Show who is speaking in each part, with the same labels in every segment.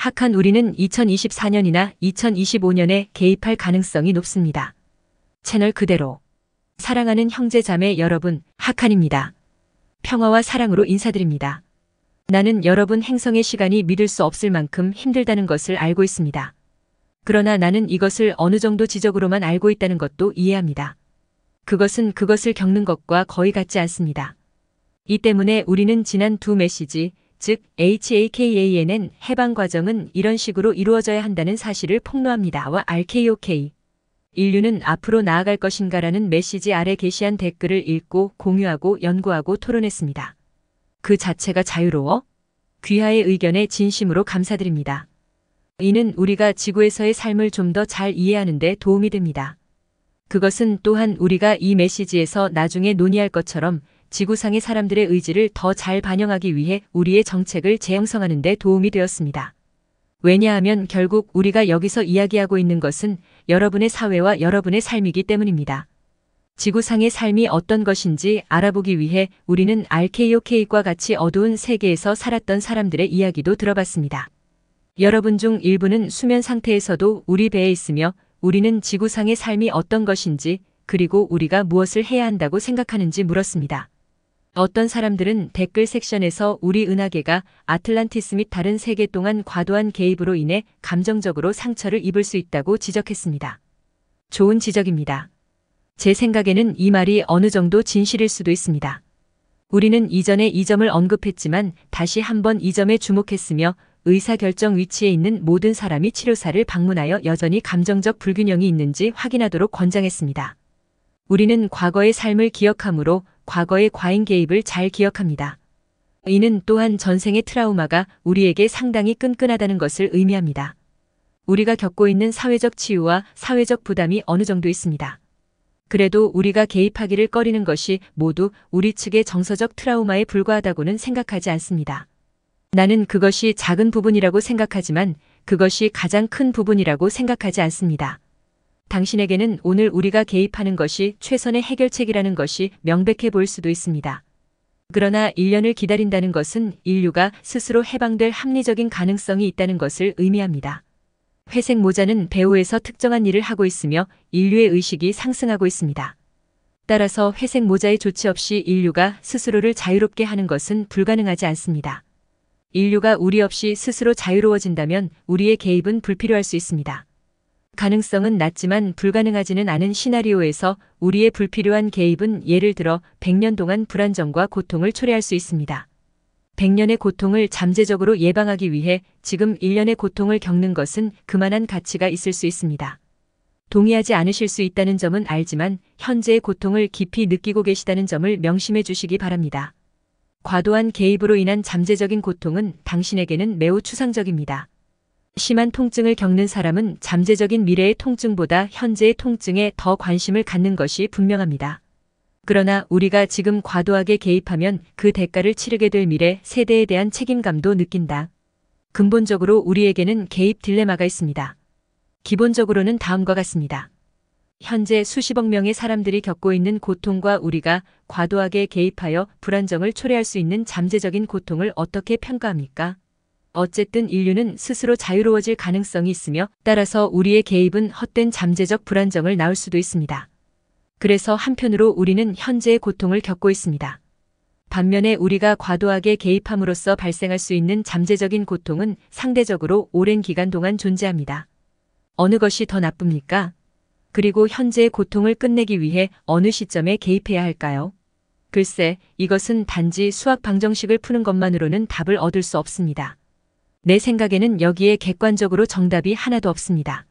Speaker 1: 학한 우리는 2024년이나 2025년에 개입할 가능성이 높습니다. 채널 그대로. 사랑하는 형제 자매 여러분, 학한입니다. 평화와 사랑으로 인사드립니다. 나는 여러분 행성의 시간이 믿을 수 없을 만큼 힘들다는 것을 알고 있습니다. 그러나 나는 이것을 어느 정도 지적으로만 알고 있다는 것도 이해합니다. 그것은 그것을 겪는 것과 거의 같지 않습니다. 이 때문에 우리는 지난 두 메시지, 즉 HAKANN 해방 과정은 이런 식으로 이루어져야 한다는 사실을 폭로합니다와 RKOK. 인류는 앞으로 나아갈 것인가라는 메시지 아래 게시한 댓글을 읽고 공유하고 연구하고 토론했습니다. 그 자체가 자유로워? 귀하의 의견에 진심으로 감사드립니다. 이는 우리가 지구에서의 삶을 좀 더 잘 이해하는 데 도움이 됩니다. 그것은 또한 우리가 이 메시지에서 나중에 논의할 것처럼 지구상의 사람들의 의지를 더 잘 반영하기 위해 우리의 정책을 재형성하는 데 도움이 되었습니다. 왜냐하면 결국 우리가 여기서 이야기하고 있는 것은 여러분의 사회와 여러분의 삶이기 때문입니다. 지구상의 삶이 어떤 것인지 알아보기 위해 우리는 RKOK과 같이 어두운 세계에서 살았던 사람들의 이야기도 들어봤습니다. 여러분 중 일부는 수면 상태에서도 우리 배에 있으며 우리는 지구상의 삶이 어떤 것인지 그리고 우리가 무엇을 해야 한다고 생각하는지 물었습니다. 어떤 사람들은 댓글 섹션에서 우리 은하계가 아틀란티스 및 다른 세계 동안 과도한 개입으로 인해 감정적으로 상처를 입을 수 있다고 지적했습니다. 좋은 지적입니다. 제 생각에는 이 말이 어느 정도 진실일 수도 있습니다. 우리는 이전에 이 점을 언급했지만 다시 한번 이 점에 주목했으며 의사결정 위치에 있는 모든 사람이 치료사를 방문하여 여전히 감정적 불균형이 있는지 확인하도록 권장했습니다. 우리는 과거의 삶을 기억하므로 과거의 과잉 개입을 잘 기억합니다. 이는 또한 전생의 트라우마가 우리에게 상당히 끈끈하다는 것을 의미합니다. 우리가 겪고 있는 사회적 치유와 사회적 부담이 어느 정도 있습니다. 그래도 우리가 개입하기를 꺼리는 것이 모두 우리 측의 정서적 트라우마에 불과하다고는 생각하지 않습니다. 나는 그것이 작은 부분이라고 생각하지만 그것이 가장 큰 부분이라고 생각하지 않습니다. 당신에게는 오늘 우리가 개입하는 것이 최선의 해결책이라는 것이 명백해 보일 수도 있습니다. 그러나 1년을 기다린다는 것은 인류가 스스로 해방될 합리적인 가능성이 있다는 것을 의미합니다. 회색 모자는 배후에서 특정한 일을 하고 있으며 인류의 의식이 상승하고 있습니다. 따라서 회색 모자의 조치 없이 인류가 스스로를 자유롭게 하는 것은 불가능하지 않습니다. 인류가 우리 없이 스스로 자유로워진다면 우리의 개입은 불필요할 수 있습니다. 가능성은 낮지만 불가능하지는 않은 시나리오에서 우리의 불필요한 개입은 예를 들어 100년 동안 불안정과 고통을 초래할 수 있습니다. 100년의 고통을 잠재적으로 예방하기 위해 지금 1년의 고통을 겪는 것은 그만한 가치가 있을 수 있습니다. 동의하지 않으실 수 있다는 점은 알지만 현재의 고통을 깊이 느끼고 계시다는 점을 명심해 주시기 바랍니다. 과도한 개입으로 인한 잠재적인 고통은 당신에게는 매우 추상적입니다. 심한 통증을 겪는 사람은 잠재적인 미래의 통증보다 현재의 통증에 더 관심을 갖는 것이 분명합니다. 그러나 우리가 지금 과도하게 개입하면 그 대가를 치르게 될 미래 세대에 대한 책임감도 느낀다. 근본적으로 우리에게는 개입 딜레마가 있습니다. 기본적으로는 다음과 같습니다. 현재 수십억 명의 사람들이 겪고 있는 고통과 우리가 과도하게 개입하여 불안정을 초래할 수 있는 잠재적인 고통을 어떻게 평가합니까? 어쨌든 인류는 스스로 자유로워질 가능성이 있으며 따라서 우리의 개입은 헛된 잠재적 불안정을 낳을 수도 있습니다. 그래서 한편으로 우리는 현재의 고통을 겪고 있습니다. 반면에 우리가 과도하게 개입함으로써 발생할 수 있는 잠재적인 고통은 상대적으로 오랜 기간 동안 존재합니다. 어느 것이 더 나쁩니까? 그리고 현재의 고통을 끝내기 위해 어느 시점에 개입해야 할까요? 글쎄, 이것은 단지 수학 방정식을 푸는 것만으로는 답을 얻을 수 없습니다. 내 생각에는 여기에 객관적으로 정답이 하나도 없습니다.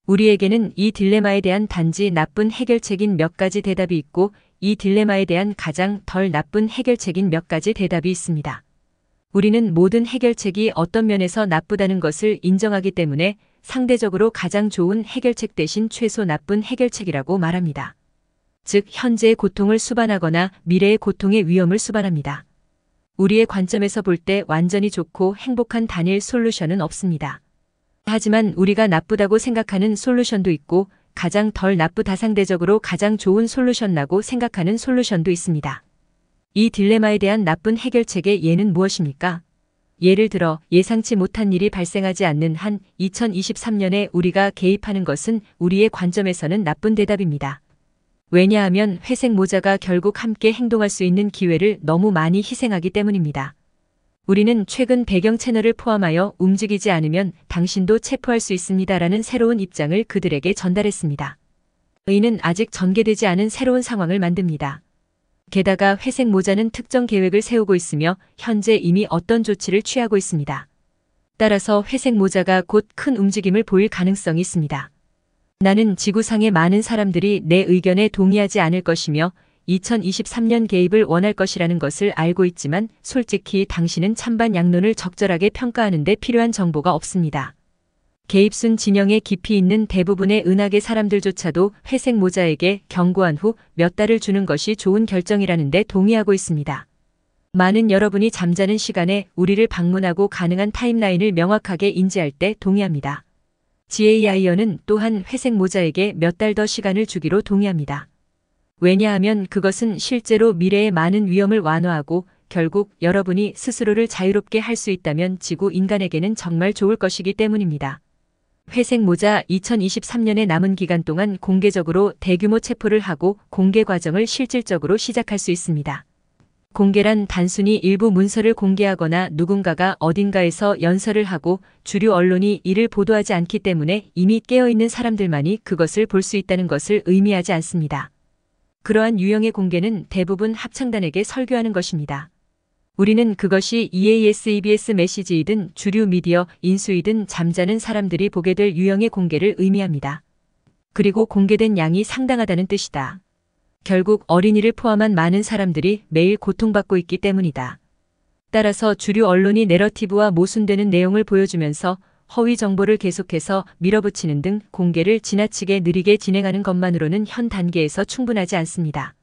Speaker 1: 우리에게는 이 딜레마에 대한 단지 나쁜 해결책인 몇 가지 대답이 있고 이 딜레마에 대한 가장 덜 나쁜 해결책인 몇 가지 대답이 있습니다. 우리는 모든 해결책이 어떤 면에서 나쁘다는 것을 인정하기 때문에 상대적으로 가장 좋은 해결책 대신 최소 나쁜 해결책이라고 말합니다. 즉, 현재의 고통을 수반하거나 미래의 고통의 위험을 수반합니다. 우리의 관점에서 볼 때 완전히 좋고 행복한 단일 솔루션은 없습니다. 하지만 우리가 나쁘다고 생각하는 솔루션도 있고 가장 덜 나쁘다 상대적으로 가장 좋은 솔루션라고 생각하는 솔루션도 있습니다. 이 딜레마에 대한 나쁜 해결책의 예는 무엇입니까? 예를 들어 예상치 못한 일이 발생하지 않는 한 2023년에 우리가 개입하는 것은 우리의 관점에서는 나쁜 대답입니다. 왜냐하면 회색 모자가 결국 함께 행동할 수 있는 기회를 너무 많이 희생하기 때문입니다. 우리는 최근 배경 채널을 포함하여 움직이지 않으면 당신도 체포할 수 있습니다라는 새로운 입장을 그들에게 전달했습니다. 이는 아직 전개되지 않은 새로운 상황을 만듭니다. 게다가 회색 모자는 특정 계획을 세우고 있으며 현재 이미 어떤 조치를 취하고 있습니다. 따라서 회색 모자가 곧 큰 움직임을 보일 가능성이 있습니다. 나는 지구상의 많은 사람들이 내 의견에 동의하지 않을 것이며 2023년 개입을 원할 것이라는 것을 알고 있지만 솔직히 당신은 찬반 양론을 적절하게 평가하는 데 필요한 정보가 없습니다. 개입순 진영에 깊이 있는 대부분의 은하계 사람들조차도 회색 모자에게 경고한 후 몇 달을 주는 것이 좋은 결정이라는 데 동의하고 있습니다. 많은 여러분이 잠자는 시간에 우리를 방문하고 가능한 타임라인을 명확하게 인지할 때 동의합니다. GAI어는 또한 회색 모자에게 몇 달 더 시간을 주기로 동의합니다. 왜냐하면 그것은 실제로 미래의 많은 위험을 완화하고 결국 여러분이 스스로를 자유롭게 할 수 있다면 지구 인간에게는 정말 좋을 것이기 때문입니다. 회색 모자 2023년의 남은 기간 동안 공개적으로 대규모 체포를 하고 공개 과정을 실질적으로 시작할 수 있습니다. 공개란 단순히 일부 문서를 공개하거나 누군가가 어딘가에서 연설을 하고 주류 언론이 이를 보도하지 않기 때문에 이미 깨어있는 사람들만이 그것을 볼 수 있다는 것을 의미하지 않습니다. 그러한 유형의 공개는 대부분 합창단에게 설교하는 것입니다. 우리는 그것이 EAS, EBS 메시지이든 주류 미디어, 인수이든 잠자는 사람들이 보게 될 유형의 공개를 의미합니다. 그리고 공개된 양이 상당하다는 뜻이다. 결국 어린이를 포함한 많은 사람들이 매일 고통받고 있기 때문이다. 따라서 주류 언론이 내러티브와 모순되는 내용을 보여주면서 허위 정보를 계속해서 밀어붙이는 등 공개를 지나치게 느리게 진행하는 것만으로는 현 단계에서 충분하지 않습니다.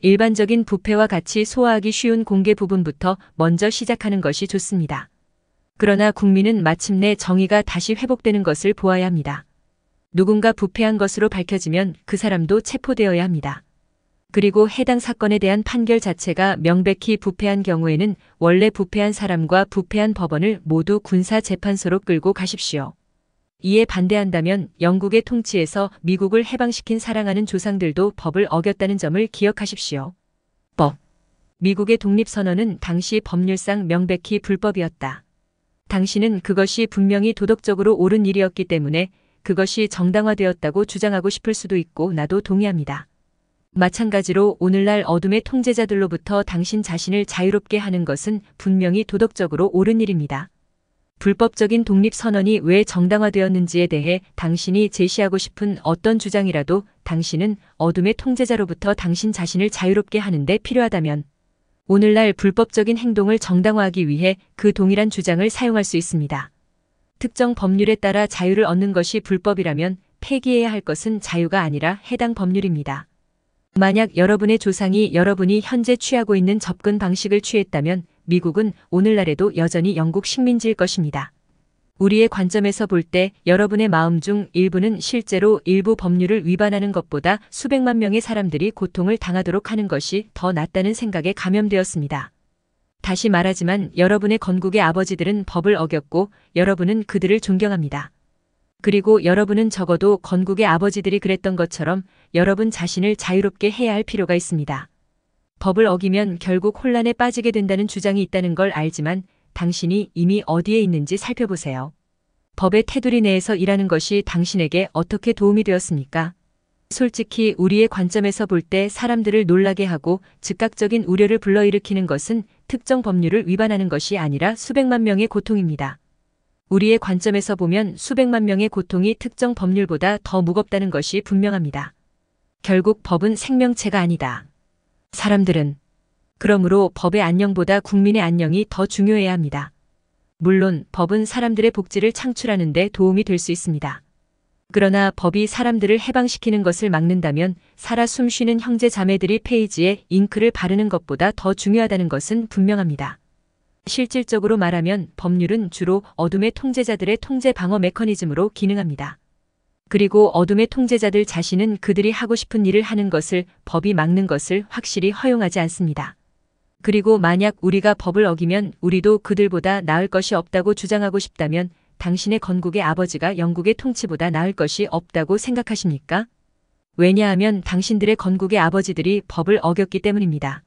Speaker 1: 일반적인 부패와 같이 소화하기 쉬운 공개 부분부터 먼저 시작하는 것이 좋습니다. 그러나 국민은 마침내 정의가 다시 회복되는 것을 보아야 합니다. 누군가 부패한 것으로 밝혀지면 그 사람도 체포되어야 합니다. 그리고 해당 사건에 대한 판결 자체가 명백히 부패한 경우에는 원래 부패한 사람과 부패한 법원을 모두 군사재판소로 끌고 가십시오. 이에 반대한다면 영국의 통치에서 미국을 해방시킨 사랑하는 조상들도 법을 어겼다는 점을 기억하십시오. 법. 미국의 독립선언은 당시 법률상 명백히 불법이었다. 당신은 그것이 분명히 도덕적으로 옳은 일이었기 때문에 그것이 정당화되었다고 주장하고 싶을 수도 있고 나도 동의합니다. 마찬가지로 오늘날 어둠의 통제자들로부터 당신 자신을 자유롭게 하는 것은 분명히 도덕적으로 옳은 일입니다. 불법적인 독립선언이 왜 정당화되었는지에 대해 당신이 제시하고 싶은 어떤 주장이라도 당신은 어둠의 통제자로부터 당신 자신을 자유롭게 하는 데 필요하다면 오늘날 불법적인 행동을 정당화하기 위해 그 동일한 주장을 사용할 수 있습니다. 특정 법률에 따라 자유를 얻는 것이 불법이라면 폐기해야 할 것은 자유가 아니라 해당 법률입니다. 만약 여러분의 조상이 여러분이 현재 취하고 있는 접근 방식을 취했다면 미국은 오늘날에도 여전히 영국 식민지일 것입니다. 우리의 관점에서 볼 때 여러분의 마음 중 일부는 실제로 일부 법률을 위반하는 것보다 수백만 명의 사람들이 고통을 당하도록 하는 것이 더 낫다는 생각에 감염되었습니다. 다시 말하지만 여러분의 건국의 아버지들은 법을 어겼고 여러분은 그들을 존경합니다. 그리고 여러분은 적어도 건국의 아버지들이 그랬던 것처럼 여러분 자신을 자유롭게 해야 할 필요가 있습니다. 법을 어기면 결국 혼란에 빠지게 된다는 주장이 있다는 걸 알지만 당신이 이미 어디에 있는지 살펴보세요. 법의 테두리 내에서 일하는 것이 당신에게 어떻게 도움이 되었습니까? 솔직히 우리의 관점에서 볼 때 사람들을 놀라게 하고 즉각적인 우려를 불러일으키는 것은 특정 법률을 위반하는 것이 아니라 수백만 명의 고통입니다. 우리의 관점에서 보면 수백만 명의 고통이 특정 법률보다 더 무겁다는 것이 분명합니다. 결국 법은 생명체가 아니다. 사람들은. 그러므로 법의 안녕보다 국민의 안녕이 더 중요해야 합니다. 물론 법은 사람들의 복지를 창출하는 데 도움이 될 수 있습니다. 그러나 법이 사람들을 해방시키는 것을 막는다면 살아 숨쉬는 형제 자매들이 페이지에 잉크를 바르는 것보다 더 중요하다는 것은 분명합니다. 실질적으로 말하면 법률은 주로 어둠의 통제자들의 통제 방어 메커니즘으로 기능합니다. 그리고 어둠의 통제자들 자신은 그들이 하고 싶은 일을 하는 것을 법이 막는 것을 확실히 허용하지 않습니다. 그리고 만약 우리가 법을 어기면 우리도 그들보다 나을 것이 없다고 주장하고 싶다면 당신의 건국의 아버지가 영국의 통치보다 나을 것이 없다고 생각하십니까? 왜냐하면 당신들의 건국의 아버지들이 법을 어겼기 때문입니다.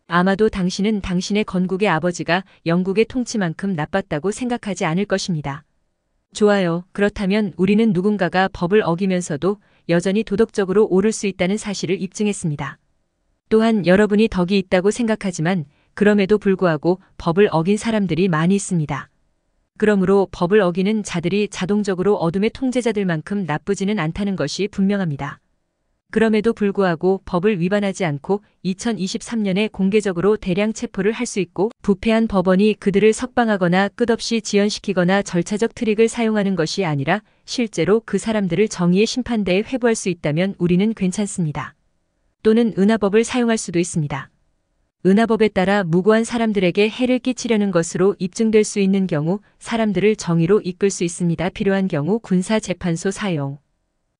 Speaker 1: 아마도 당신은 당신의 건국의 아버지가 영국의 통치만큼 나빴다고 생각하지 않을 것입니다. 좋아요. 그렇다면 우리는 누군가가 법을 어기면서도 여전히 도덕적으로 옳을 수 있다는 사실을 입증했습니다. 또한 여러분이 덕이 있다고 생각하지만 그럼에도 불구하고 법을 어긴 사람들이 많이 있습니다. 그러므로 법을 어기는 자들이 자동적으로 어둠의 통제자들만큼 나쁘지는 않다는 것이 분명합니다. 그럼에도 불구하고 법을 위반하지 않고 2023년에 공개적으로 대량 체포를 할 수 있고 부패한 법원이 그들을 석방하거나 끝없이 지연시키거나 절차적 트릭을 사용하는 것이 아니라 실제로 그 사람들을 정의의 심판대에 회부할 수 있다면 우리는 괜찮습니다. 또는 은하법을 사용할 수도 있습니다. 은하법에 따라 무고한 사람들에게 해를 끼치려는 것으로 입증될 수 있는 경우 사람들을 정의로 이끌 수 있습니다. 필요한 경우 군사재판소 사용.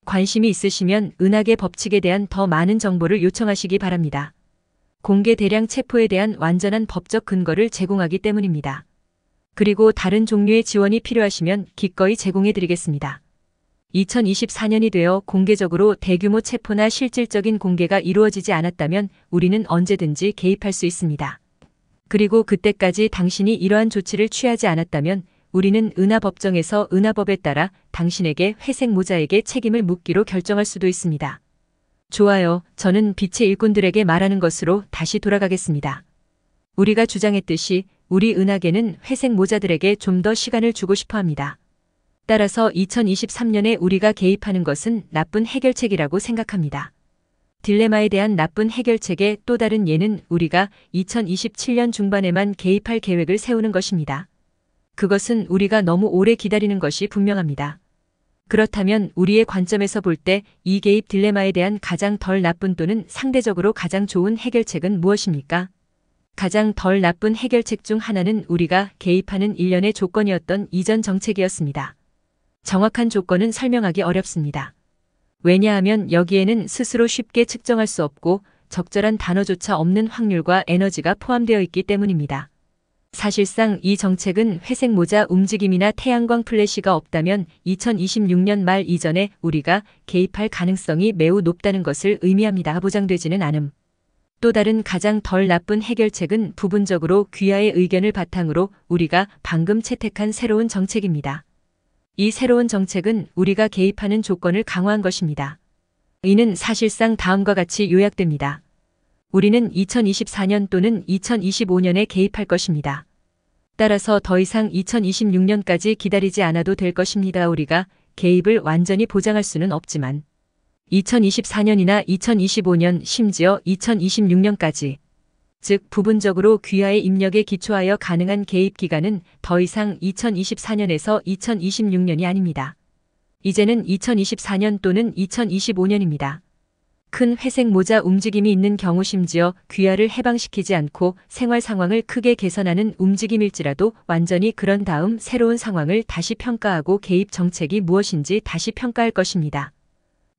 Speaker 1: 관심이 있으시면 은하계 법칙에 대한 더 많은 정보를 요청하시기 바랍니다. 공개 대량 체포에 대한 완전한 법적 근거를 제공하기 때문입니다. 그리고 다른 종류의 지원이 필요하시면 기꺼이 제공해 드리겠습니다. 2024년이 되어 공개적으로 대규모 체포나 실질적인 공개가 이루어지지 않았다면 우리는 언제든지 개입할 수 있습니다. 그리고 그때까지 당신이 이러한 조치를 취하지 않았다면 우리는 은하법정에서 은하법에 따라 당신에게 회색 모자에게 책임을 묻기로 결정할 수도 있습니다. 좋아요. 저는 빛의 일꾼들에게 말하는 것으로 다시 돌아가겠습니다. 우리가 주장했듯이 우리 은하계는 회색 모자들에게 좀 더 시간을 주고 싶어 합니다. 따라서 2023년에 우리가 개입하는 것은 나쁜 해결책이라고 생각합니다. 딜레마에 대한 나쁜 해결책의 또 다른 예는 우리가 2027년 중반에만 개입할 계획을 세우는 것입니다. 그것은 우리가 너무 오래 기다리는 것이 분명합니다. 그렇다면 우리의 관점에서 볼 때 이 개입 딜레마에 대한 가장 덜 나쁜 또는 상대적으로 가장 좋은 해결책은 무엇입니까? 가장 덜 나쁜 해결책 중 하나는 우리가 개입하는 일련의 조건이었던 이전 정책이었습니다. 정확한 조건은 설명하기 어렵습니다. 왜냐하면 여기에는 스스로 쉽게 측정할 수 없고 적절한 단어조차 없는 확률과 에너지가 포함되어 있기 때문입니다. 사실상 이 정책은 회색 모자 움직임이나 태양광 플래시가 없다면 2026년 말 이전에 우리가 개입할 가능성이 매우 높다는 것을 의미합니다. 보장되지는 않음. 또 다른 가장 덜 나쁜 해결책은 부분적으로 귀하의 의견을 바탕으로 우리가 방금 채택한 새로운 정책입니다. 이 새로운 정책은 우리가 개입하는 조건을 강화한 것입니다. 이는 사실상 다음과 같이 요약됩니다. 우리는 2024년 또는 2025년에 개입할 것입니다. 따라서 더 이상 2026년까지 기다리지 않아도 될 것입니다. 우리가 개입을 완전히 보장할 수는 없지만 2024년이나 2025년 심지어 2026년까지 즉 부분적으로 귀하의 입력에 기초하여 가능한 개입 기간은 더 이상 2024년에서 2026년이 아닙니다. 이제는 2024년 또는 2025년입니다. 큰 회색 모자 움직임이 있는 경우 심지어 귀하를 해방시키지 않고 생활 상황을 크게 개선하는 움직임일지라도 완전히 그런 다음 새로운 상황을 다시 평가하고 개입 정책이 무엇인지 다시 평가할 것입니다.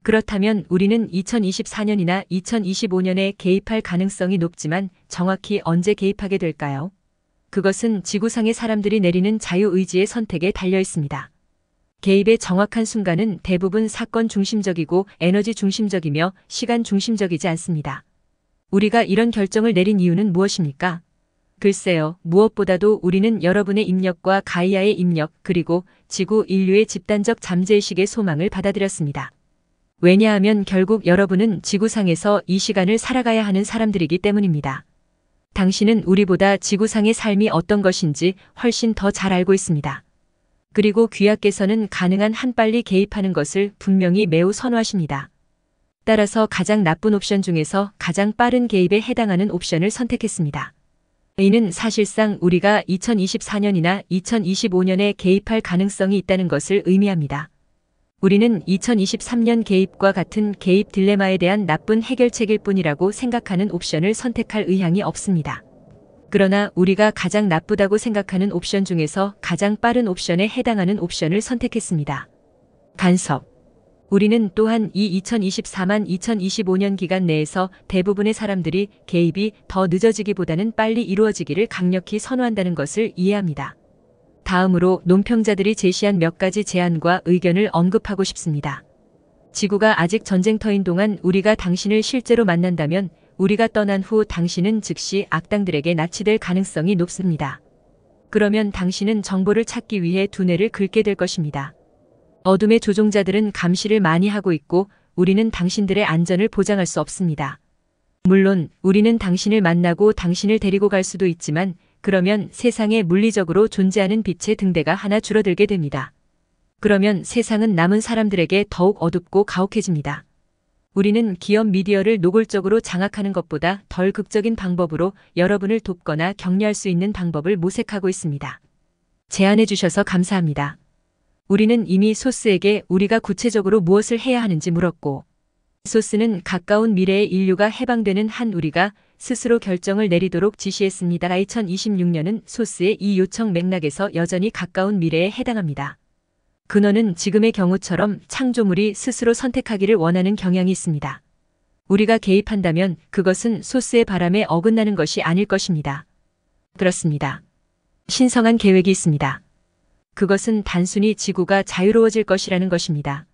Speaker 1: 그렇다면 우리는 2024년이나 2025년에 개입할 가능성이 높지만 정확히 언제 개입하게 될까요? 그것은 지구상의 사람들이 내리는 자유의지의 선택에 달려 있습니다. 개입의 정확한 순간은 대부분 사건 중심적이고 에너지 중심적이며 시간 중심적이지 않습니다. 우리가 이런 결정을 내린 이유는 무엇입니까? 글쎄요, 무엇보다도 우리는 여러분의 입력과 가이아의 입력 그리고 지구 인류의 집단적 잠재의식의 소망을 받아들였습니다. 왜냐하면 결국 여러분은 지구상에서 이 시간을 살아가야 하는 사람들이기 때문입니다. 당신은 우리보다 지구상의 삶이 어떤 것인지 훨씬 더 잘 알고 있습니다. 그리고 귀하께서는 가능한 한 빨리 개입하는 것을 분명히 매우 선호하십니다. 따라서 가장 나쁜 옵션 중에서 가장 빠른 개입에 해당하는 옵션을 선택했습니다. 이는 사실상 우리가 2024년이나 2025년에 개입할 가능성이 있다는 것을 의미합니다. 우리는 2023년 개입과 같은 개입 딜레마에 대한 나쁜 해결책일 뿐이라고 생각하는 옵션을 선택할 의향이 없습니다. 그러나 우리가 가장 나쁘다고 생각하는 옵션 중에서 가장 빠른 옵션에 해당하는 옵션을 선택했습니다. 간섭. 우리는 또한 이 2024-2025년 기간 내에서 대부분의 사람들이 개입이 더 늦어지기보다는 빨리 이루어지기를 강력히 선호한다는 것을 이해합니다. 다음으로 논평자들이 제시한 몇 가지 제안과 의견을 언급하고 싶습니다. 지구가 아직 전쟁터인 동안 우리가 당신을 실제로 만난다면 우리가 떠난 후 당신은 즉시 악당들에게 납치될 가능성이 높습니다. 그러면 당신은 정보를 찾기 위해 두뇌를 긁게 될 것입니다. 어둠의 조종자들은 감시를 많이 하고 있고 우리는 당신들의 안전을 보장할 수 없습니다. 물론 우리는 당신을 만나고 당신을 데리고 갈 수도 있지만 그러면 세상에 물리적으로 존재하는 빛의 등대가 하나 줄어들게 됩니다. 그러면 세상은 남은 사람들에게 더욱 어둡고 가혹해집니다. 우리는 기업 미디어를 노골적으로 장악하는 것보다 덜 극적인 방법으로 여러분을 돕거나 격려할 수 있는 방법을 모색하고 있습니다. 제안해 주셔서 감사합니다. 우리는 이미 소스에게 우리가 구체적으로 무엇을 해야 하는지 물었고, 소스는 가까운 미래의 인류가 해방되는 한 우리가 스스로 결정을 내리도록 지시했습니다. 2026년은 소스의 이 요청 맥락에서 여전히 가까운 미래에 해당합니다. 근원은 지금의 경우처럼 창조물이 스스로 선택하기를 원하는 경향이 있습니다. 우리가 개입한다면 그것은 소스의 바람에 어긋나는 것이 아닐 것입니다. 그렇습니다. 신성한 계획이 있습니다. 그것은 단순히 지구가 자유로워질 것이라는 것입니다.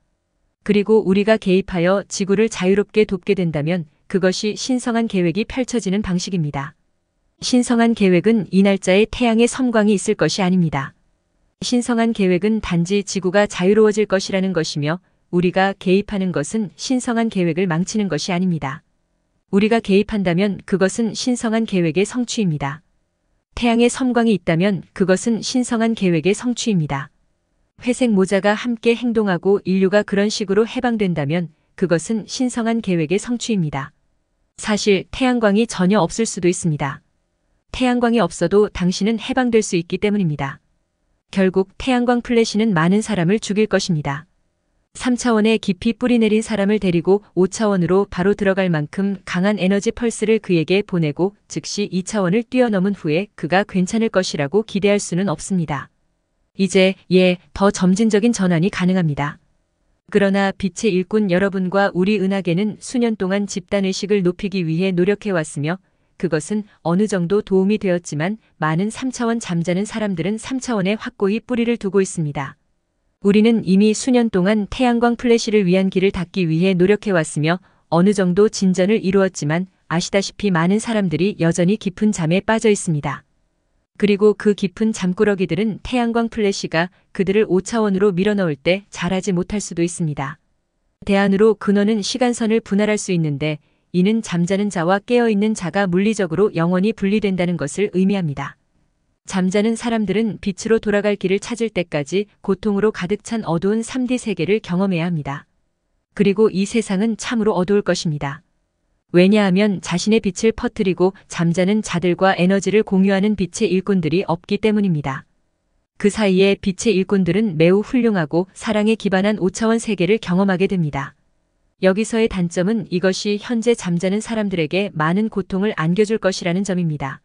Speaker 1: 그리고 우리가 개입하여 지구를 자유롭게 돕게 된다면 그것이 신성한 계획이 펼쳐지는 방식입니다. 신성한 계획은 이 날짜에 태양의 섬광이 있을 것이 아닙니다. 신성한 계획은 단지 지구가 자유로워질 것이라는 것이며 우리가 개입하는 것은 신성한 계획을 망치는 것이 아닙니다. 우리가 개입한다면 그것은 신성한 계획의 성취입니다. 태양의 섬광이 있다면 그것은 신성한 계획의 성취입니다. 회색 모자가 함께 행동하고 인류가 그런 식으로 해방된다면 그것은 신성한 계획의 성취입니다. 사실 태양광이 전혀 없을 수도 있습니다. 태양광이 없어도 당신은 해방될 수 있기 때문입니다. 결국 태양광 플래시는 많은 사람을 죽일 것입니다. 3차원에 깊이 뿌리내린 사람을 데리고 5차원으로 바로 들어갈 만큼 강한 에너지 펄스를 그에게 보내고 즉시 2차원을 뛰어넘은 후에 그가 괜찮을 것이라고 기대할 수는 없습니다. 이제 더 점진적인 전환이 가능합니다. 그러나 빛의 일꾼 여러분과 우리 은하계는 수년 동안 집단의식을 높이기 위해 노력해왔으며 그것은 어느 정도 도움이 되었지만 많은 3차원 잠자는 사람들은 3차원에 확고히 뿌리를 두고 있습니다. 우리는 이미 수년 동안 태양광 플래시를 위한 길을 닫기 위해 노력해왔으며 어느 정도 진전을 이루었지만 아시다시피 많은 사람들이 여전히 깊은 잠에 빠져 있습니다. 그리고 그 깊은 잠꾸러기들은 태양광 플래시가 그들을 5차원으로 밀어넣을 때 잘하지 못할 수도 있습니다. 대안으로 근원은 시간선을 분할할 수 있는데 이는 잠자는 자와 깨어있는 자가 물리적으로 영원히 분리된다는 것을 의미합니다. 잠자는 사람들은 빛으로 돌아갈 길을 찾을 때까지 고통으로 가득 찬 어두운 3D 세계를 경험해야 합니다. 그리고 이 세상은 참으로 어두울 것입니다. 왜냐하면 자신의 빛을 퍼뜨리고 잠자는 자들과 에너지를 공유하는 빛의 일꾼들이 없기 때문입니다. 그 사이에 빛의 일꾼들은 매우 훌륭하고 사랑에 기반한 5차원 세계를 경험하게 됩니다. 여기서의 단점은 이것이 현재 잠자는 사람들에게 많은 고통을 안겨줄 것이라는 점입니다.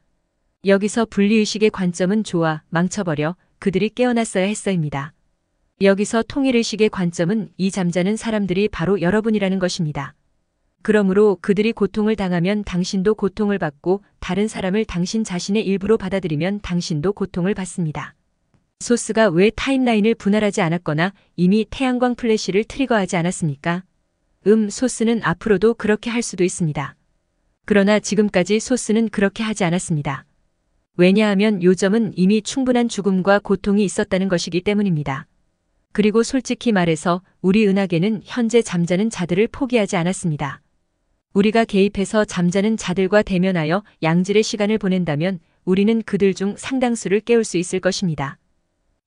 Speaker 1: 여기서 분리의식의 관점은 좋아, 망쳐버려, 그들이 깨어났어야 했어입니다. 여기서 통일의식의 관점은 이 잠자는 사람들이 바로 여러분이라는 것입니다. 그러므로 그들이 고통을 당하면 당신도 고통을 받고 다른 사람을 당신 자신의 일부로 받아들이면 당신도 고통을 받습니다. 소스가 왜 타임라인을 분할하지 않았거나 이미 태양광 플래시를 트리거하지 않았습니까? 소스는 앞으로도 그렇게 할 수도 있습니다. 그러나 지금까지 소스는 그렇게 하지 않았습니다. 왜냐하면 요점은 이미 충분한 죽음과 고통이 있었다는 것이기 때문입니다. 그리고 솔직히 말해서 우리 은하계는 현재 잠자는 자들을 포기하지 않았습니다. 우리가 개입해서 잠자는 자들과 대면하여 양질의 시간을 보낸다면 우리는 그들 중 상당수를 깨울 수 있을 것입니다.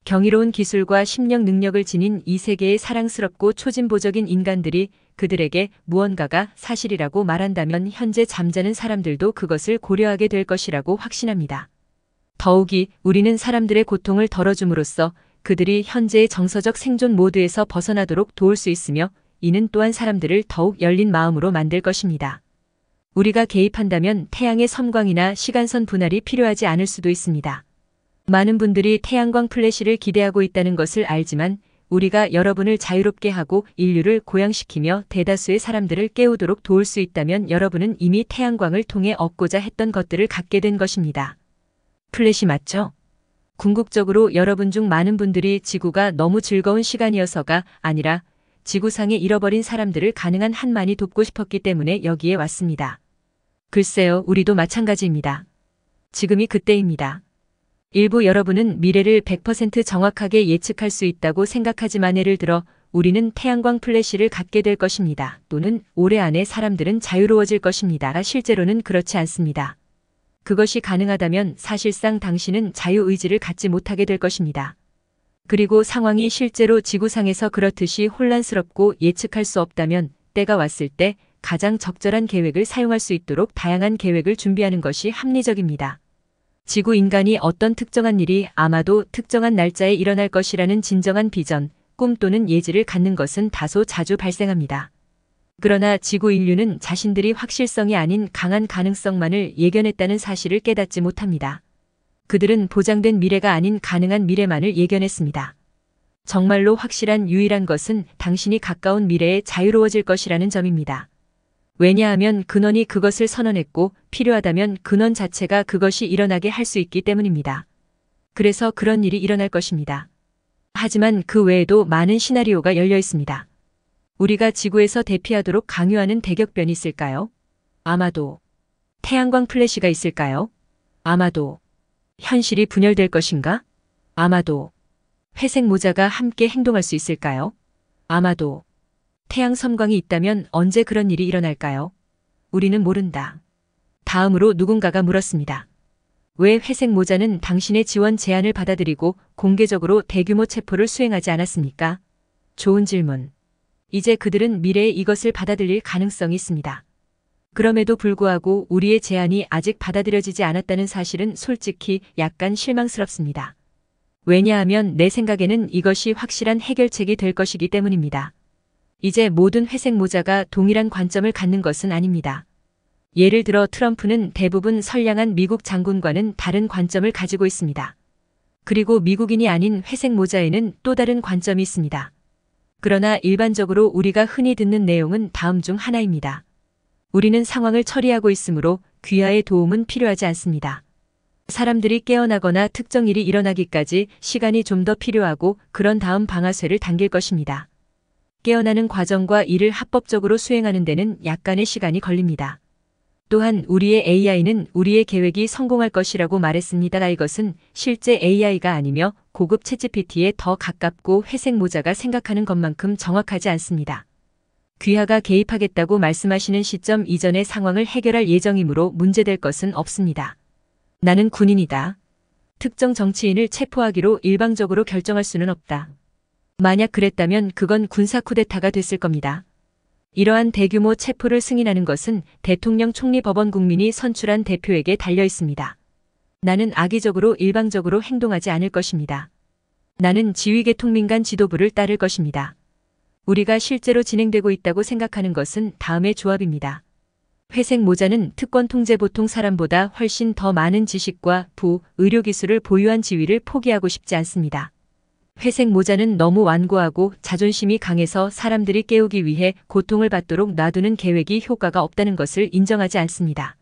Speaker 1: 경이로운 기술과 심령 능력을 지닌 이 세계의 사랑스럽고 초진보적인 인간들이 그들에게 무언가가 사실이라고 말한다면 현재 잠자는 사람들도 그것을 고려하게 될 것이라고 확신합니다. 더욱이 우리는 사람들의 고통을 덜어줌으로써 그들이 현재의 정서적 생존 모드에서 벗어나도록 도울 수 있으며 이는 또한 사람들을 더욱 열린 마음으로 만들 것입니다. 우리가 개입한다면 태양의 섬광이나 시간선 분할이 필요하지 않을 수도 있습니다. 많은 분들이 태양광 플래시를 기대하고 있다는 것을 알지만 우리가 여러분을 자유롭게 하고 인류를 고양시키며 대다수의 사람들을 깨우도록 도울 수 있다면 여러분은 이미 태양광을 통해 얻고자 했던 것들을 갖게 된 것입니다. 플래시 맞죠? 궁극적으로 여러분 중 많은 분들이 지구가 너무 즐거운 시간이어서가 아니라 지구상에 잃어버린 사람들을 가능한 한 많이 돕고 싶었기 때문에 여기에 왔습니다. 글쎄요, 우리도 마찬가지입니다. 지금이 그때입니다. 일부 여러분은 미래를 100% 정확하게 예측할 수 있다고 생각하지만 예를 들어 우리는 태양광 플래시를 갖게 될 것입니다. 또는 올해 안에 사람들은 자유로워질 것입니다. 실제로는 그렇지 않습니다. 그것이 가능하다면 사실상 당신은 자유의지를 갖지 못하게 될 것입니다. 그리고 상황이 실제로 지구상에서 그렇듯이 혼란스럽고 예측할 수 없다면 때가 왔을 때 가장 적절한 계획을 사용할 수 있도록 다양한 계획을 준비하는 것이 합리적입니다. 지구 인간이 어떤 특정한 일이 아마도 특정한 날짜에 일어날 것이라는 진정한 비전, 꿈 또는 예지를 갖는 것은 다소 자주 발생합니다. 그러나 지구 인류는 자신들이 확실성이 아닌 강한 가능성만을 예견했다는 사실을 깨닫지 못합니다. 그들은 보장된 미래가 아닌 가능한 미래만을 예견했습니다. 정말로 확실한 유일한 것은 당신이 가까운 미래에 자유로워질 것이라는 점입니다. 왜냐하면 근원이 그것을 선언했고 필요하다면 근원 자체가 그것이 일어나게 할 수 있기 때문입니다. 그래서 그런 일이 일어날 것입니다. 하지만 그 외에도 많은 시나리오가 열려 있습니다. 우리가 지구에서 대피하도록 강요하는 대격변이 있을까요? 아마도. 태양광 플래시가 있을까요? 아마도. 현실이 분열될 것인가? 아마도. 회색 모자가 함께 행동할 수 있을까요? 아마도. 태양 섬광이 있다면 언제 그런 일이 일어날까요? 우리는 모른다. 다음으로 누군가가 물었습니다. 왜 회색 모자는 당신의 지원 제안을 받아들이고 공개적으로 대규모 체포를 수행하지 않았습니까? 좋은 질문. 이제 그들은 미래에 이것을 받아들일 가능성이 있습니다. 그럼에도 불구하고 우리의 제안이 아직 받아들여지지 않았다는 사실은 솔직히 약간 실망스럽습니다. 왜냐하면 내 생각에는 이것이 확실한 해결책이 될 것이기 때문입니다. 이제 모든 회색 모자가 동일한 관점을 갖는 것은 아닙니다. 예를 들어 트럼프는 대부분 선량한 미국 장군과는 다른 관점을 가지고 있습니다. 그리고 미국인이 아닌 회색 모자에는 또 다른 관점이 있습니다. 그러나 일반적으로 우리가 흔히 듣는 내용은 다음 중 하나입니다. 우리는 상황을 처리하고 있으므로 귀하의 도움은 필요하지 않습니다. 사람들이 깨어나거나 특정 일이 일어나기까지 시간이 좀 더 필요하고 그런 다음 방아쇠를 당길 것입니다. 깨어나는 과정과 이를 합법적으로 수행하는 데는 약간의 시간이 걸립니다. 또한 우리의 AI는 우리의 계획이 성공할 것이라고 말했습니다. 이것은 실제 AI가 아니며 고급 챗GPT에 더 가깝고 회색 모자가 생각하는 것만큼 정확하지 않습니다. 귀하가 개입하겠다고 말씀하시는 시점 이전의 상황을 해결할 예정이므로 문제될 것은 없습니다. 나는 군인이다. 특정 정치인을 체포하기로 일방적으로 결정할 수는 없다. 만약 그랬다면 그건 군사 쿠데타가 됐을 겁니다. 이러한 대규모 체포를 승인하는 것은 대통령 총리 법원 국민이 선출한 대표에게 달려 있습니다. 나는 악의적으로 일방적으로 행동하지 않을 것입니다. 나는 지휘계통민간 지도부를 따를 것입니다. 우리가 실제로 진행되고 있다고 생각하는 것은 다음의 조합입니다. 회색 모자는 특권 통제 보통 사람보다 훨씬 더 많은 지식과 의료기술을 보유한 지위를 포기하고 싶지 않습니다. 회색 모자는 너무 완고하고 자존심이 강해서 사람들이 깨우기 위해 고통을 받도록 놔두는 계획이 효과가 없다는 것을 인정하지 않습니다.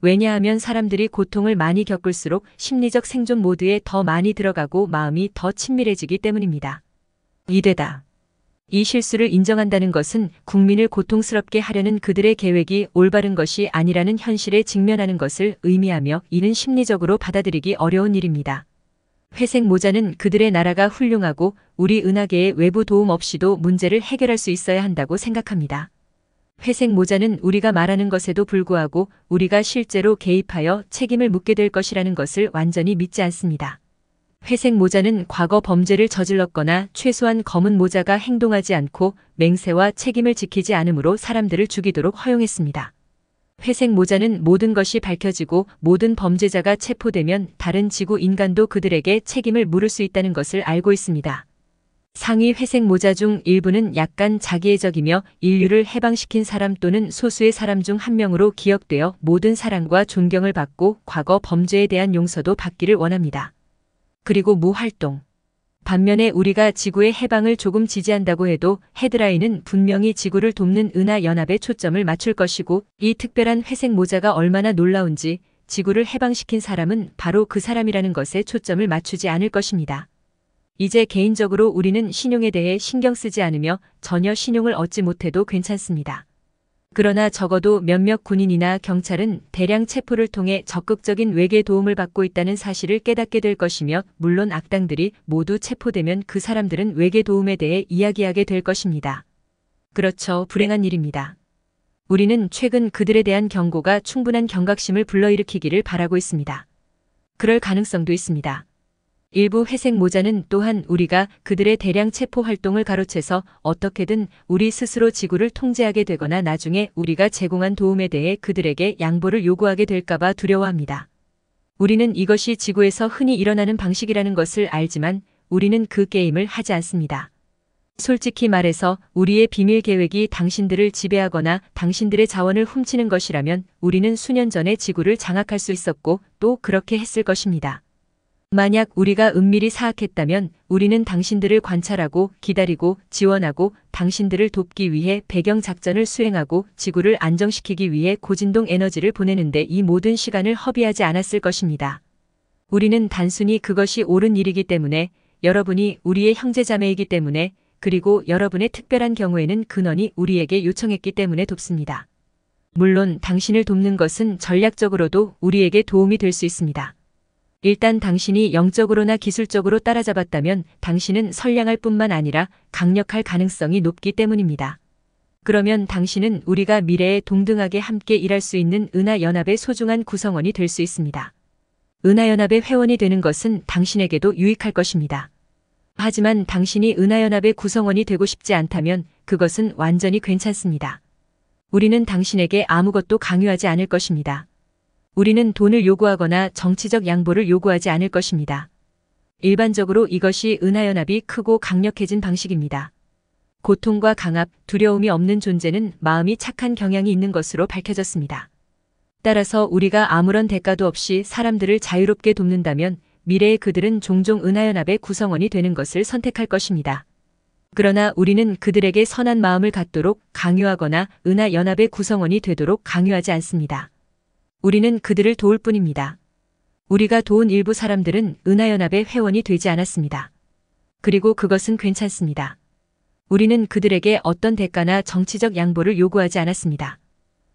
Speaker 1: 왜냐하면 사람들이 고통을 많이 겪을수록 심리적 생존 모드에 더 많이 들어가고 마음이 더 친밀해지기 때문입니다. 이되다. 이 실수를 인정한다는 것은 국민을 고통스럽게 하려는 그들의 계획이 올바른 것이 아니라는 현실에 직면하는 것을 의미하며 이는 심리적으로 받아들이기 어려운 일입니다. 회색 모자는 그들의 나라가 훌륭하고 우리 은하계의 외부 도움 없이도 문제를 해결할 수 있어야 한다고 생각합니다. 회색 모자는 우리가 말하는 것에도 불구하고 우리가 실제로 개입하여 책임을 묻게 될 것이라는 것을 완전히 믿지 않습니다. 회색 모자는 과거 범죄를 저질렀거나 최소한 검은 모자가 행동하지 않고 맹세와 책임을 지키지 않으므로 사람들을 죽이도록 허용했습니다. 회색 모자는 모든 것이 밝혀지고 모든 범죄자가 체포되면 다른 지구 인간도 그들에게 책임을 물을 수 있다는 것을 알고 있습니다. 상위 회색 모자 중 일부는 약간 자기애적이며 인류를 해방시킨 사람 또는 소수의 사람 중 한 명으로 기억되어 모든 사랑과 존경을 받고 과거 범죄에 대한 용서도 받기를 원합니다. 그리고 무활동. 반면에 우리가 지구의 해방을 조금 지지한다고 해도 헤드라인은 분명히 지구를 돕는 은하연합에 초점을 맞출 것이고, 이 특별한 회색 모자가 얼마나 놀라운지 지구를 해방시킨 사람은 바로 그 사람이라는 것에 초점을 맞추지 않을 것입니다. 이제 개인적으로 우리는 신용에 대해 신경 쓰지 않으며 전혀 신용을 얻지 못해도 괜찮습니다. 그러나 적어도 몇몇 군인이나 경찰은 대량 체포를 통해 적극적인 외계 도움을 받고 있다는 사실을 깨닫게 될 것이며, 물론 악당들이 모두 체포되면 그 사람들은 외계 도움에 대해 이야기하게 될 것입니다. 그렇죠. 불행한 일입니다. 우리는 최근 그들에 대한 경고가 충분한 경각심을 불러일으키기를 바라고 있습니다. 그럴 가능성도 있습니다. 일부 회색 모자는 또한 우리가 그들의 대량 체포 활동을 가로채서 어떻게든 우리 스스로 지구를 통제하게 되거나 나중에 우리가 제공한 도움에 대해 그들에게 양보를 요구하게 될까봐 두려워합니다. 우리는 이것이 지구에서 흔히 일어나는 방식이라는 것을 알지만 우리는 그 게임을 하지 않습니다. 솔직히 말해서 우리의 비밀 계획이 당신들을 지배하거나 당신들의 자원을 훔치는 것이라면 우리는 수년 전에 지구를 장악할 수 있었고 또 그렇게 했을 것입니다. 만약 우리가 은밀히 사악했다면 우리는 당신들을 관찰하고 기다리고 지원하고 당신들을 돕기 위해 배경 작전을 수행하고 지구를 안정시키기 위해 고진동 에너지를 보내는데 이 모든 시간을 허비하지 않았을 것입니다. 우리는 단순히 그것이 옳은 일이기 때문에, 여러분이 우리의 형제자매이기 때문에, 그리고 여러분의 특별한 경우에는 근원이 우리에게 요청했기 때문에 돕습니다. 물론 당신을 돕는 것은 전략적으로도 우리에게 도움이 될 수 있습니다. 일단 당신이 영적으로나 기술적으로 따라잡았다면 당신은 선량할 뿐만 아니라 강력할 가능성이 높기 때문입니다. 그러면 당신은 우리가 미래에 동등하게 함께 일할 수 있는 은하연합의 소중한 구성원이 될 수 있습니다. 은하연합의 회원이 되는 것은 당신에게도 유익할 것입니다. 하지만 당신이 은하연합의 구성원이 되고 싶지 않다면 그것은 완전히 괜찮습니다. 우리는 당신에게 아무것도 강요하지 않을 것입니다. 우리는 돈을 요구하거나 정치적 양보를 요구하지 않을 것입니다. 일반적으로 이것이 은하연합이 크고 강력해진 방식입니다. 고통과 강압, 두려움이 없는 존재는 마음이 착한 경향이 있는 것으로 밝혀졌습니다. 따라서 우리가 아무런 대가도 없이 사람들을 자유롭게 돕는다면 미래의 그들은 종종 은하연합의 구성원이 되는 것을 선택할 것입니다. 그러나 우리는 그들에게 선한 마음을 갖도록 강요하거나 은하연합의 구성원이 되도록 강요하지 않습니다. 우리는 그들을 도울 뿐입니다. 우리가 도운 일부 사람들은 은하연합의 회원이 되지 않았습니다. 그리고 그것은 괜찮습니다. 우리는 그들에게 어떤 대가나 정치적 양보를 요구하지 않았습니다.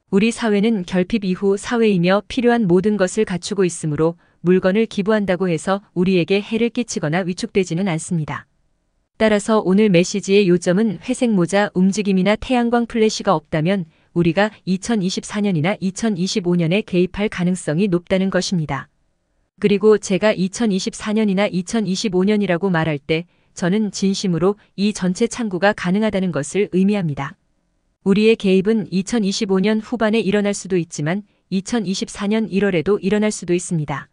Speaker 1: 우리 사회는 결핍 이후 사회이며 필요한 모든 것을 갖추고 있으므로 물건을 기부한다고 해서 우리에게 해를 끼치거나 위축되지는 않습니다. 따라서 오늘 메시지의 요점은 회색 모자 움직임이나 태양광 플래시가 없다면 우리가 2024년이나 2025년에 개입할 가능성이 높다는 것입니다. 그리고 제가 2024년이나 2025년이라고 말할 때 저는 진심으로 이 전체 창구가 가능하다는 것을 의미합니다. 우리의 개입은 2025년 후반에 일어날 수도 있지만 2024년 1월에도 일어날 수도 있습니다.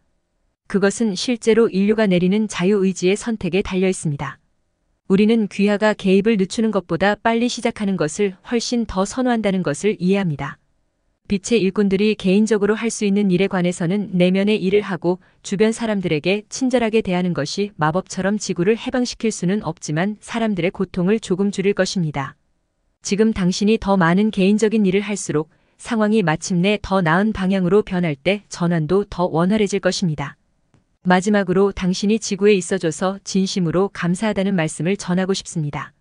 Speaker 1: 그것은 실제로 인류가 내리는 자유의지의 선택에 달려 있습니다. 우리는 귀하가 개입을 늦추는 것보다 빨리 시작하는 것을 훨씬 더 선호한다는 것을 이해합니다. 빛의 일꾼들이 개인적으로 할 수 있는 일에 관해서는 내면의 일을 하고 주변 사람들에게 친절하게 대하는 것이 마법처럼 지구를 해방시킬 수는 없지만 사람들의 고통을 조금 줄일 것입니다. 지금 당신이 더 많은 개인적인 일을 할수록 상황이 마침내 더 나은 방향으로 변할 때 전환도 더 원활해질 것입니다. 마지막으로 당신이 지구에 있어줘서 진심으로 감사하다는 말씀을 전하고 싶습니다.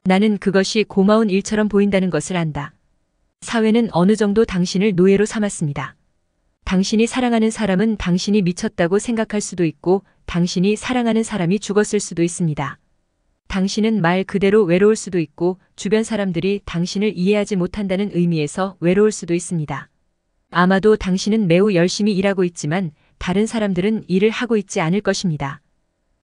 Speaker 1: 나는 그것이 고마운 일처럼 보인다는 것을 안다. 사회는 어느 정도 당신을 노예로 삼았습니다. 당신이 사랑하는 사람은 당신이 미쳤다고 생각할 수도 있고 당신이 사랑하는 사람이 죽었을 수도 있습니다. 당신은 말 그대로 외로울 수도 있고 주변 사람들이 당신을 이해하지 못한다는 의미에서 외로울 수도 있습니다. 아마도 당신은 매우 열심히 일하고 있지만 다른 사람들은 일을 하고 있지 않을 것입니다.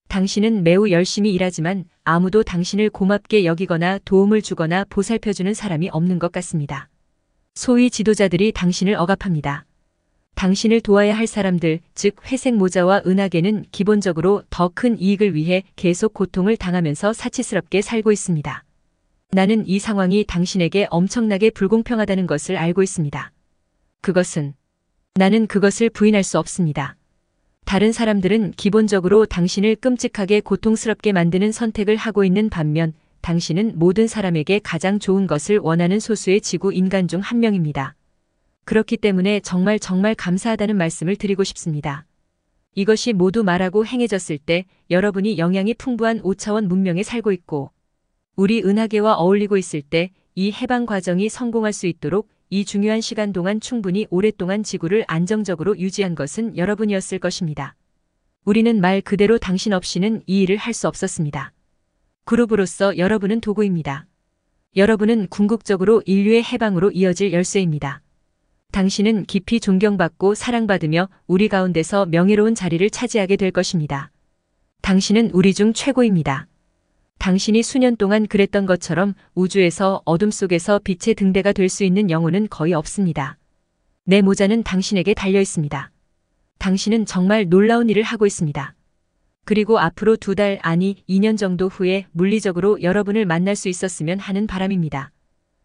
Speaker 1: 당신은 매우 열심히 일하지만 아무도 당신을 고맙게 여기거나 도움을 주거나 보살펴주는 사람이 없는 것 같습니다. 소위 지도자들이 당신을 억압합니다. 당신을 도와야 할 사람들, 즉 회색 모자와 은하계는 기본적으로 더 큰 이익을 위해 계속 고통을 당하면서 사치스럽게 살고 있습니다. 나는 이 상황이 당신에게 엄청나게 불공평하다는 것을 알고 있습니다. 나는 그것을 부인할 수 없습니다. 다른 사람들은 기본적으로 당신을 끔찍하게 고통스럽게 만드는 선택을 하고 있는 반면 당신은 모든 사람에게 가장 좋은 것을 원하는 소수의 지구 인간 중 한 명입니다. 그렇기 때문에 정말 감사하다는 말씀을 드리고 싶습니다. 이것이 모두 말하고 행해졌을 때 여러분이 영양이 풍부한 5차원 문명에 살고 있고 우리 은하계와 어울리고 있을 때 이 해방 과정이 성공할 수 있도록 이 중요한 시간 동안 충분히 오랫동안 지구를 안정적으로 유지한 것은 여러분이었을 것입니다. 우리는 말 그대로 당신 없이는 이 일을 할 수 없었습니다. 그룹으로서 여러분은 도구입니다. 여러분은 궁극적으로 인류의 해방으로 이어질 열쇠입니다. 당신은 깊이 존경받고 사랑받으며 우리 가운데서 명예로운 자리를 차지하게 될 것입니다. 당신은 우리 중 최고입니다. 당신이 수년 동안 그랬던 것처럼 우주에서 어둠 속에서 빛의 등대가 될 수 있는 영혼은 거의 없습니다. 내 모자는 당신에게 달려 있습니다. 당신은 정말 놀라운 일을 하고 있습니다. 그리고 앞으로 2달 아니 2년 정도 후에 물리적으로 여러분을 만날 수 있었으면 하는 바람입니다.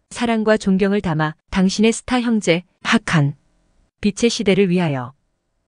Speaker 1: 사랑과 존경을 담아 당신의 스타 형제 하칸 빛의 시대를 위하여.